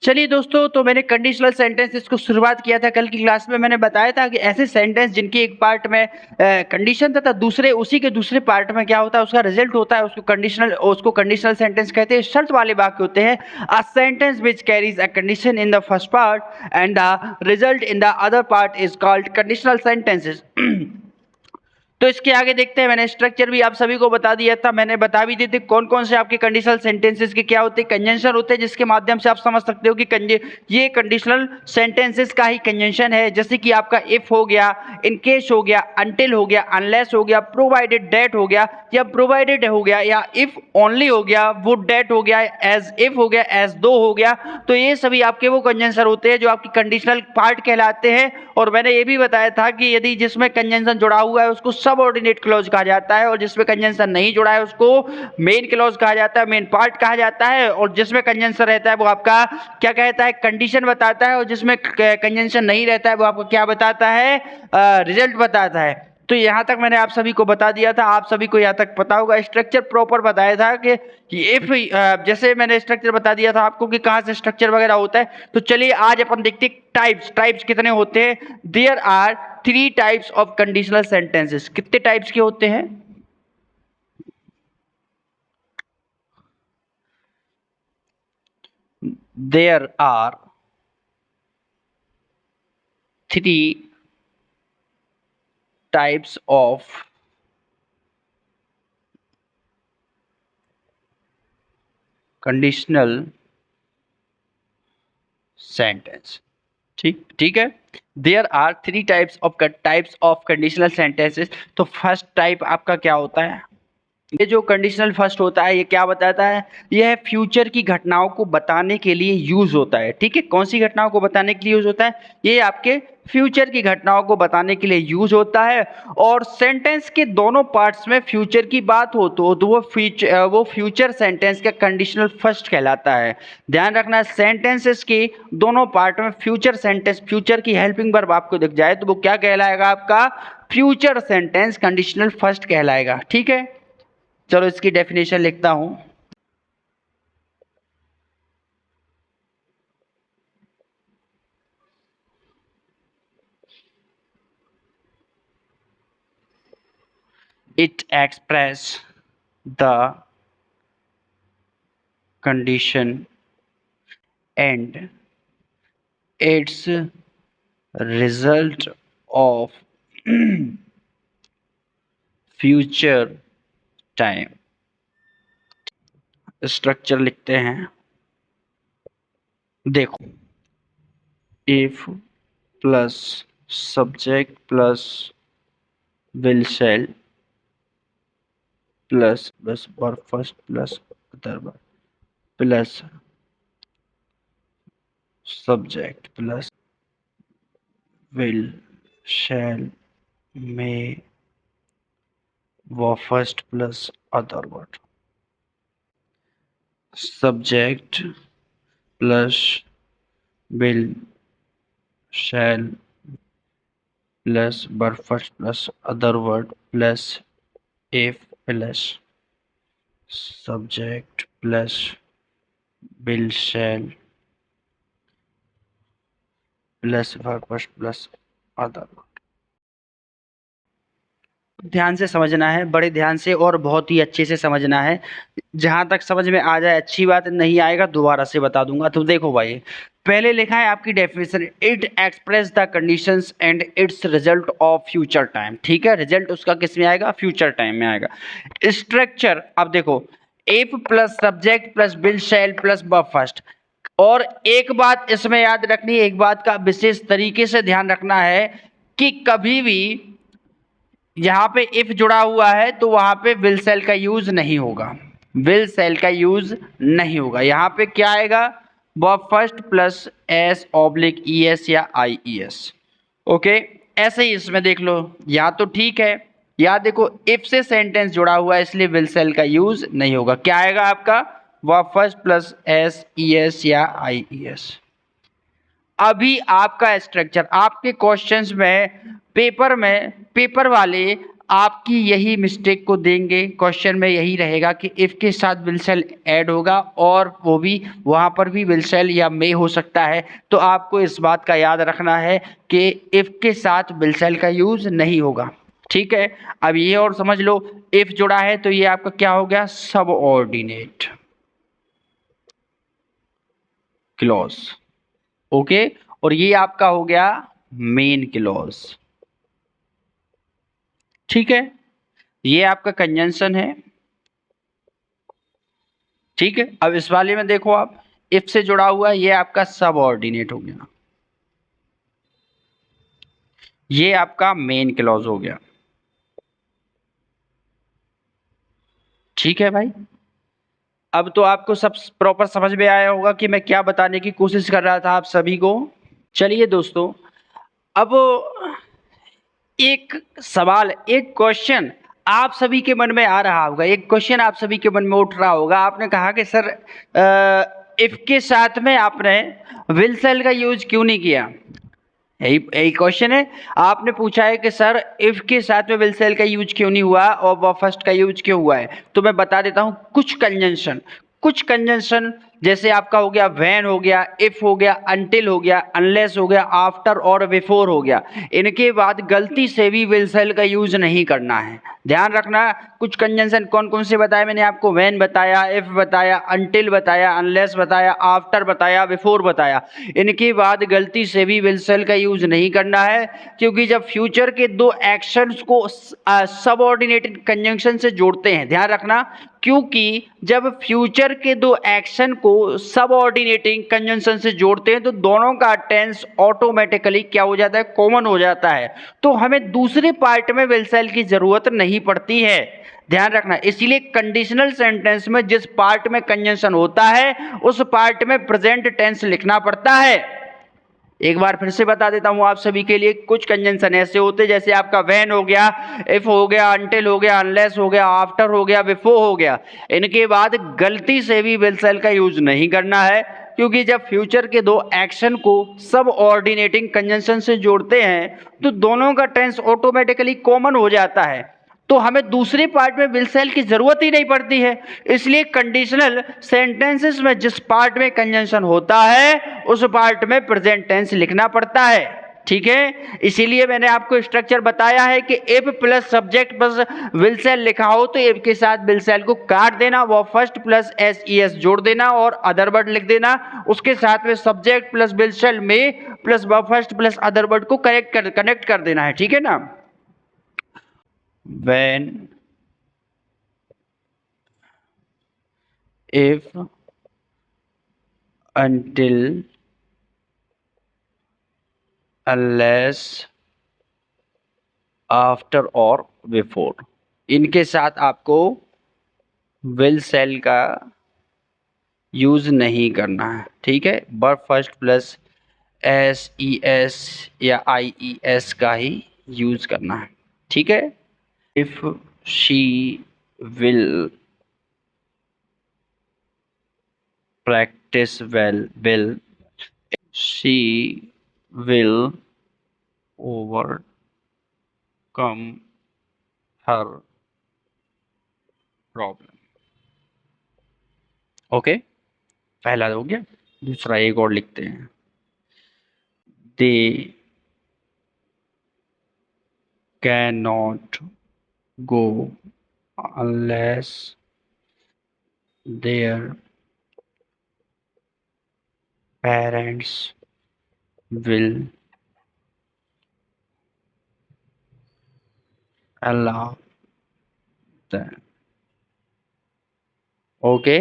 चलिए दोस्तों, तो मैंने कंडीशनल सेंटेंसेस को शुरुआत किया था कल की क्लास में। मैंने बताया था कि ऐसे सेंटेंस जिनके एक पार्ट में कंडीशन तथा दूसरे उसी के दूसरे पार्ट में क्या होता है, उसका रिजल्ट होता है, उसको कंडीशनल सेंटेंस कहते हैं। शर्त वाले वाक्य होते हैं। A sentence which carries a condition in the first part and the result in the other part is called conditional sentences. तो इसके आगे देखते हैं। मैंने स्ट्रक्चर भी आप सभी को बता दिया था। मैंने बता भी दिए थे कौन कौन से आपके कंडीशनल सेंटेंसेस के क्या होते हैं, कंजंक्शन होते हैं, जिसके माध्यम से आप समझ सकते हो कि ये कंडीशनल सेंटेंसेस का ही कंजंक्शन है। जैसे कि आपका इफ हो गया, इन केस हो गया, अनटिल हो गया, अनलेस हो गया, प्रोवाइडेड दैट हो गया, या प्रोवाइडेड हो गया, या इफ ओनली हो गया, वुड दैट हो गया, एज इफ हो गया, एज दो हो गया। तो ये सभी आपके वो कंजंक्शन होते हैं जो आपकी कंडीशनल पार्ट कहलाते हैं। और मैंने ये भी बताया था कि यदि जिसमें कंजंक्शन जुड़ा हुआ है उसको सबऑर्डिनेट क्लॉज कहा जाता है, और जिसमें कंजंक्शन नहीं जुड़ा है उसको मेन क्लॉज कहा जाता है, मेन पार्ट कहा जाता है। और जिसमें कंजंक्शन रहता है वो आपका क्या कहता है, कंडीशन बताता है। और जिसमें कंजंक्शन नहीं रहता है वो आपको क्या बताता है, रिजल्ट बताता है। तो यहाँ तक मैंने आप सभी को बता दिया था, आप सभी को यहाँ तक पता होगा। स्ट्रक्चर प्रॉपर बताया था कि इफ जैसे मैंने स्ट्रक्चर बता दिया था आपको कि कहाँ से स्ट्रक्चर वगैरह होता है। तो चलिए आज अपन देखते हैं टाइप्स कितने होते हैं। There are 3 types of conditional sentences. कितने टाइप्स के होते हैं? There are 3 types of conditional sentence. ठीक है। There are 3 types of conditional sentences. तो फर्स्ट टाइप आपका क्या होता है? ये जो कंडीशनल फर्स्ट होता है ये क्या बताता है, यह फ्यूचर की घटनाओं को बताने के लिए यूज होता है। ठीक है, कौन सी घटनाओं को बताने के लिए यूज होता है? ये आपके फ्यूचर की घटनाओं को बताने के लिए यूज होता है। और सेंटेंस के दोनों पार्ट्स में फ्यूचर की बात हो तो वो फ्यूचर सेंटेंस का कंडीशनल फर्स्ट कहलाता है। ध्यान रखना, सेंटेंसेस के दोनों पार्ट में फ्यूचर की हेल्पिंग वर्ब आपको दिख जाए तो वो क्या कहलाएगा, आपका फ्यूचर सेंटेंस कंडीशनल फर्स्ट कहलाएगा। ठीक है, चलो इसकी डेफिनेशन लिखता हूं। It express the condition and its result of future time। Structure लिखते हैं, देखो। if plus subject plus will shall plus बस और first plus other verb plus subject plus will shall may V first plus other word. Subject plus will shall plus verb first plus other word plus if plus subject plus will shall plus verb first plus other word. ध्यान से समझना है, बड़े ध्यान से और बहुत ही अच्छे से समझना है। जहां तक समझ में आ जाए अच्छी बात, नहीं आएगा दोबारा से बता दूंगा। तो देखो भाई, पहले लिखा है आपकी definition, it express the conditions and it's result of future time. ठीक है, रिजल्ट उसका किस में आएगा, फ्यूचर टाइम में आएगा। स्ट्रक्चर अब देखो, if plus subject plus will shall plus verb first. और एक बात इसमें याद रखनी है, एक बात का विशेष तरीके से ध्यान रखना है कि कभी भी यहाँ पे इफ जुड़ा हुआ है तो वहां पे विल सेल का यूज नहीं होगा, विल सेल का यूज नहीं होगा। यहाँ पे क्या आएगा, verb first plus S oblique E S या आई ई एस। ओके, ऐसे ही इसमें देख लो, या तो ठीक है, या देखो इफ से सेंटेंस जुड़ा हुआ है इसलिए विल सेल का यूज नहीं होगा। क्या आएगा आपका, verb first plus S E S या आई ई एस। अभी आपका स्ट्रक्चर आपके क्वेश्चंस में पेपर वाले आपकी यही मिस्टेक को देंगे, क्वेश्चन में यही रहेगा कि इफ के साथ विल सेल ऐड होगा और वो भी वहां पर भी विल सेल या मे हो सकता है। तो आपको इस बात का याद रखना है कि इफ के साथ विल सेल का यूज नहीं होगा। ठीक है, अब ये और समझ लो, इफ जुड़ा है तो ये आपका क्या हो गया, सबऑर्डिनेट क्लॉज। ओके, और ये आपका हो गया मेन क्लॉज। ठीक है, ये आपका कंजंक्शन है। ठीक है, अब इस वाले में देखो आप, इफ से जुड़ा हुआ ये आपका सबऑर्डिनेट हो गया, ये आपका मेन क्लॉज हो गया। ठीक है भाई, अब तो आपको सब प्रॉपर समझ में आया होगा कि मैं क्या बताने की कोशिश कर रहा था आप सभी को। चलिए दोस्तों, अब एक सवाल, एक क्वेश्चन आप सभी के मन में आ रहा होगा, एक क्वेश्चन आप सभी के मन में उठ रहा होगा। आपने कहा कि सर इफ के साथ में आपने विल सेल का यूज क्यों नहीं किया। यही यही क्वेश्चन है। आपने पूछा है कि सर इफ के साथ में विल सेल का यूज क्यों नहीं हुआ और वो फर्स्ट का यूज क्यों हुआ है। तो मैं बता देता हूं, कुछ कंजंक्शन जैसे आपका हो गया व्हेन हो गया, इफ हो गया, अनटिल हो गया, अनलेस हो गया, आफ्टर और बिफोर हो गया, इनके बाद गलती से भी विल सेल का यूज नहीं करना है। ध्यान रखना, कुछ कंजंक्शन कौन कौन से बताए मैंने आपको, व्हेन बताया, इफ बताया, अनटिल बताया, अनलेस बताया, आफ्टर बताया, बिफोर बताया। इनके बाद गलती से भी विल सेल का यूज नहीं करना है, क्योंकि जब फ्यूचर के दो एक्शंस को सबऑर्डिनेटेड कंजंक्शन से जोड़ते हैं, ध्यान रखना, क्योंकि जब फ्यूचर के दो एक्शन को सबऑर्डिनेटिंग कंजंक्शन से जोड़ते हैं तो दोनों का टेंस ऑटोमेटिकली क्या हो जाता है, कॉमन हो जाता है। तो हमें दूसरे पार्ट में विल सेल की जरूरत नहीं पड़ती है। ध्यान रखना, इसीलिए कंडीशनल सेंटेंस में जिस पार्ट में कंजंक्शन होता है उस पार्ट में प्रेजेंट टेंस लिखना पड़ता है। एक बार फिर से बता देता हूं आप सभी के लिए, कुछ कंजंक्शन ऐसे होते जैसे आपका व्हेन हो गया, इफ हो गया, अनटिल हो गया, अनलेस हो गया, आफ्टर हो गया, बिफोर हो गया। इनके बाद गलती से भी विल सेल का यूज नहीं करना है, क्योंकि जब फ्यूचर के दो एक्शन को सब ऑर्डिनेटिंग कंजंक्शन से जोड़ते हैं तो दोनों का टेंस ऑटोमेटिकली कॉमन हो जाता है। तो हमें दूसरे पार्ट में विल सेल की जरूरत ही नहीं पड़ती है। इसलिए कंडीशनल सेंटेंसेस में जिस पार्ट में कंजंक्शन होता है उस पार्ट में प्रेजेंट टेंस लिखना पड़ता है। ठीक है, इसीलिए मैंने आपको स्ट्रक्चर बताया है कि if plus subject plus will sell लिखा हो तो इफ के साथ विल सेल को काट देना, वो first plus S E S जोड़ देना और अदर वर्ड लिख देना, उसके साथ में सब्जेक्ट प्लस विल सेल में plus first plus other word को कनेक्ट कर देना है। ठीक है ना। when, if, until, unless, after और बिफोर, इनके साथ आपको विल सेल का यूज नहीं करना है। ठीक है, verb first plus S E S या आई ई एस का ही यूज करना है। ठीक है, if she will practice well, will she will overcome her problem। Okay, पहला हो गया। दूसरा एक और लिखते हैं, दे can not go unless their parents will allow them। Okay,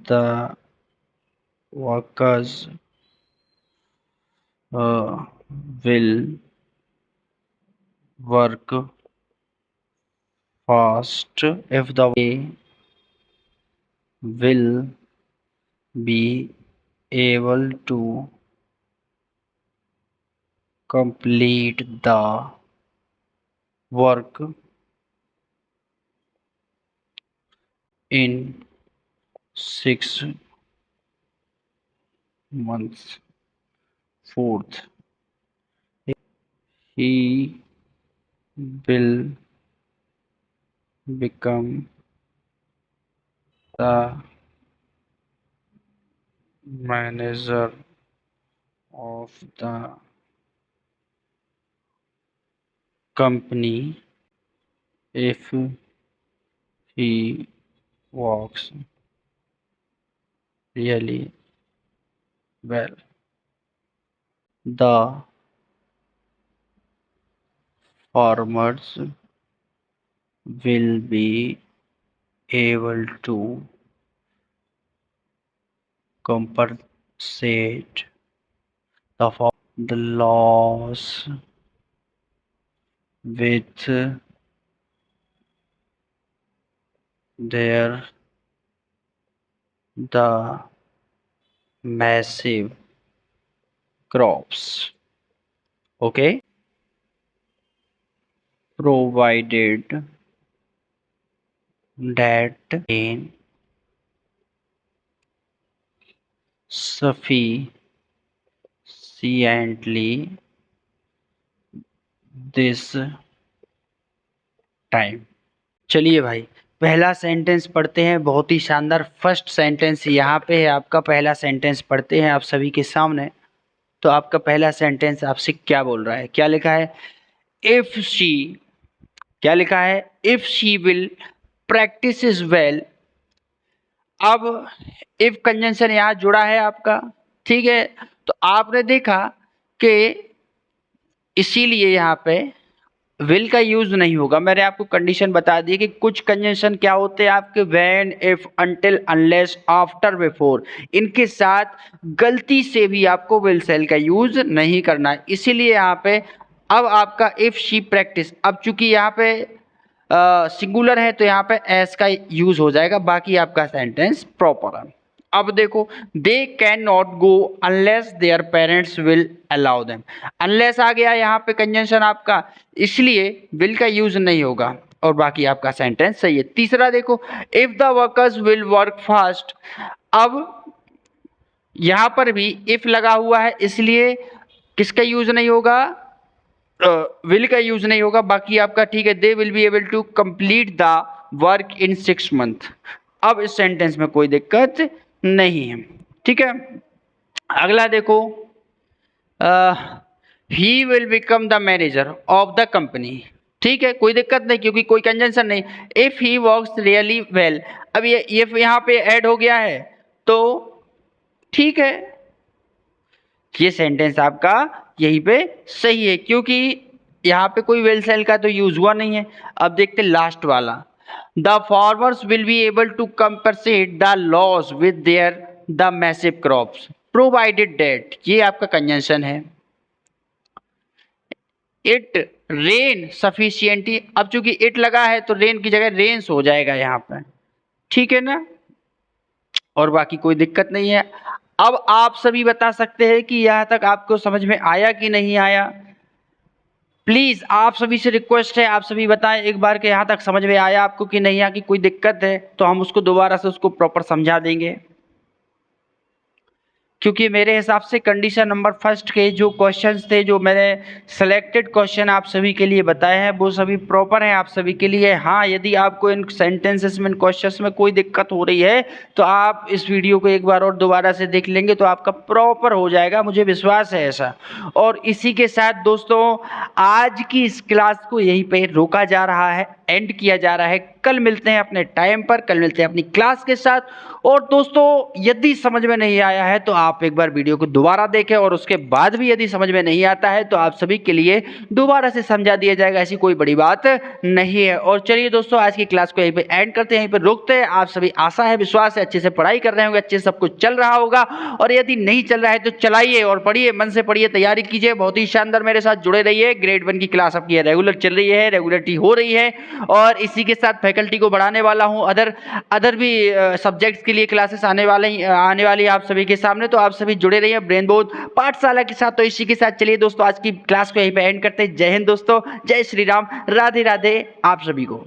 the workers will work fast if the way will be able to complete the work in 6 months. Fourth, he will become the manager of the company if he works really well. The farmers will be able to compensate the loss with their the massive crops. Okay, provided that in sufficiently this time. चलिए भाई, पहला sentence पढ़ते हैं, बहुत ही शानदार first sentence यहाँ पे है आपका। पहला सेंटेंस पढ़ते हैं आप सभी के सामने। तो आपका पहला सेंटेंस आपसे क्या बोल रहा है, क्या लिखा है? इफ शी, क्या लिखा है? If she will practice is well. अब इफ कंजंक्शन यहाँ जुड़ा है आपका, ठीक है। तो आपने देखा कि इसीलिए यहाँ पे विल का यूज नहीं होगा। मैंने आपको कंडीशन बता दी कि कुछ कंजंक्शन क्या होते हैं आपके, when, if, until, unless, after, before, इनके साथ गलती से भी आपको विल सेल का यूज नहीं करना है। इसीलिए यहाँ पे अब आपका इफ शी प्रैक्टिस, अब चूंकि यहाँ पे सिंगुलर है तो यहाँ पे एस का यूज हो जाएगा, बाकी आपका सेंटेंस प्रॉपर है। अब देखो, they can not go unless their parents will allow them. Unless आ गया यहाँ पे कंजंक्शन आपका, इसलिए विल का यूज नहीं होगा और बाकी आपका सेंटेंस सही है। तीसरा देखो, if the workers will work fast. अब यहाँ पर भी इफ लगा हुआ है, इसलिए किसका यूज नहीं होगा? विल का यूज नहीं होगा। बाकी आपका ठीक है, they will be able to complete the work in 6 month. अब इस सेंटेंस में कोई दिक्कत नहीं है, ठीक है। अगला देखो, he will become the manager of the company, ठीक है, कोई दिक्कत नहीं क्योंकि कोई कंजंक्शन नहीं। If he works really well, अब ये यहाँ पे ऐड हो गया है तो ठीक है, ये सेंटेंस आपका यहीं पे सही है क्योंकि यहाँ पे कोई वेल सेल का तो यूज हुआ नहीं है। अब देखते लास्ट वाला, the farmers will be able to compensate the loss with their the massive crops provided that, ये आपका कंजंक्शन है। इट रेन सफिशिएंटली, अब चूंकि इट लगा है तो रेन की जगह रेन्स हो जाएगा यहाँ पे, ठीक है ना, और बाकी कोई दिक्कत नहीं है। अब आप सभी बता सकते हैं कि यहाँ तक आपको समझ में आया कि नहीं आया। प्लीज आप सभी से रिक्वेस्ट है, आप सभी बताएं एक बार कि यहाँ तक समझ में आया आपको कि नहीं आया, कि कोई दिक्कत है तो हम उसको दोबारा से उसको प्रॉपर समझा देंगे। क्योंकि मेरे हिसाब से कंडीशन नंबर फर्स्ट के जो क्वेश्चंस थे, जो मैंने सेलेक्टेड क्वेश्चन आप सभी के लिए बताए हैं, वो सभी प्रॉपर हैं आप सभी के लिए। हाँ, यदि आपको इन सेंटेंसेस में, इन क्वेश्चंस में कोई दिक्कत हो रही है तो आप इस वीडियो को एक बार और दोबारा से देख लेंगे तो आपका प्रॉपर हो जाएगा, मुझे विश्वास है ऐसा। और इसी के साथ दोस्तों, आज की इस क्लास को यहीं पर रोका जा रहा है, एंड किया जा रहा है। कल मिलते हैं अपने टाइम पर, कल मिलते हैं अपनी क्लास के साथ। और दोस्तों, यदि समझ में नहीं आया है तो आप एक बार वीडियो को दोबारा देखें, और उसके बाद भी यदि समझ में नहीं आता है तो आप सभी के लिए दोबारा से समझा दिया जाएगा, ऐसी कोई बड़ी बात नहीं है। और चलिए दोस्तों, आज की क्लास को यहीं पे एंड करते हैं, यहीं पे रोकते हैं। आप सभी, आशा है, विश्वास है, अच्छे से पढ़ाई कर रहे होंगे, अच्छे से सब कुछ चल रहा होगा। और यदि नहीं चल रहा है तो चलाइए और पढ़िए, मन से पढ़िए, तैयारी कीजिए, बहुत ही शानदार मेरे साथ जुड़े रहिए। ग्रेड 1 की क्लास आपकी रेगुलर चल रही है, रेगुलरिटी हो रही है, और इसी के साथ फैकल्टी को बढ़ाने वाला हूं। अदर भी सब्जेक्ट्स के लिए क्लासेस आने वाली आप सभी के सामने, तो आप सभी जुड़े रहिए ब्रेन बोध पाठशाला के साथ। तो इसी के साथ चलिए दोस्तों, आज की क्लास को यहीं पे एंड करते हैं। जय हिंद दोस्तों, जय श्री राम, राधे राधे आप सभी को।